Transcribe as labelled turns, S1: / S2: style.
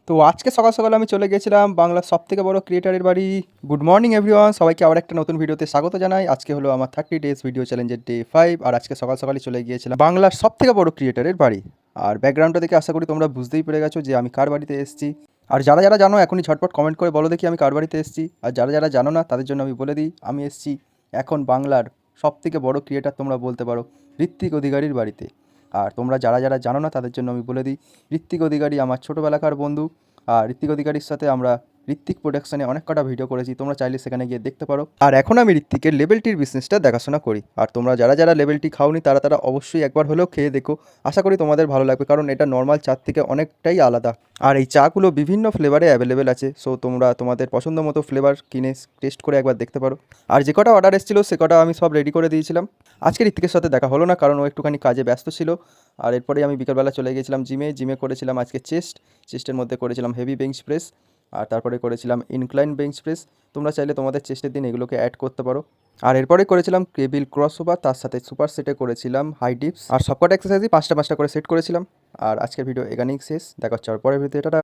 S1: তো আজকে সকাল সকাল আমি চলে গেছিলাম বাংলার সবথেকে বড় ক্রিয়েটারের বাড়ি। গুড মর্নিং এভরিওয়ান, সবাইকে আবার একটা নতুন ভিডিওতে স্বাগত জানাই। আজকে হলো আমার 30 ডেজ ভিডিও চ্যালেঞ্জের ডে 5, আর আজকে সকাল সকালই চলে গিয়েছিলাম বাংলার সবথেকে বড় ক্রিয়েটারের বাড়ি। আর ব্যাকগ্রাউন্ডটা দেখে আশা করি তোমরা বুঝতেই পেরে গেছো যে আমি কার বাড়িতে এসেছি। আর যারা যারা জানো এখনই ঝটপট কমেন্ট করে বলো দেখি আমি কার বাড়িতে এসেছি। আর যারা যারা জানো না তাদের জন্য আমি বলে দিই, আমি এসেছি এখন বাংলার সবথেকে বড় ক্রিয়েটার তোমরা বলতে পারো ঋত্বিক অধিকারীর বাড়িতে। আর তোমরা যারা যারা জানো না তাদের জন্য আমি বলে দিই, ঋত্বিক অধিকারী আমার ছোটোবেলাকার বন্ধু। আর ঋত্বিক অধিকারীর সাথে আমরা ঋত্বিক প্রোডাকশনে অনেক কটা ভিডিও করেছি, তোমরা চাইলে সেখানে গিয়ে দেখতে পারো। আর এখন আমি ঋত্বিকের লেভেল টির বিজনেসটা দেখাশোনা করি। আর তোমরা যারা যারা লেভেল টি খাওনি তারা তারা অবশ্যই একবার হলেও খেয়ে দেখো, আশা করি তোমাদের ভালো লাগবে, কারণ এটা নর্মাল চার থেকে অনেকটাই আলাদা। আর এই চাগুলো বিভিন্ন ফ্লেভারে অ্যাভেলেবেল আছে, সো তোমরা তোমাদের পছন্দ মতো ফ্লেভার কিনে টেস্ট করে একবার দেখতে পারো। আর যে কটা অর্ডার এসেছিলো সে কটা আমি সব রেডি করে দিয়েছিলাম। আজকে ঋত্বিকের সাথে দেখা হলো না, কারণ ও একটুখানি কাজে ব্যস্ত ছিল। আর এরপরে আমি বিকালবেলা চলে গিয়েছিলাম জিমে করেছিলাম আজকে চেস্টের মধ্যে করেছিলাম হেভি বেঞ্চ প্রেস, আর তারপরে করেছিলাম ইনক্লাইন বেঞ্চ প্রেস। তোমরা চাইলে তোমাদের চেস্টের দিন এগুলোকে অ্যাড করতে পারো। আর এরপরে করেছিলাম কেবিল ক্রস ওভার, তার সাথে সুপার সেটে করেছিলাম হাই ডিপস। আর সবকটা এক্সারসাইজই 5টা 5টা করে সেট করেছিলাম। আর আজকের ভিডিও এখানেই শেষ, দেখা হচ্ছে আর পরের ভিডিওতে। টাটা।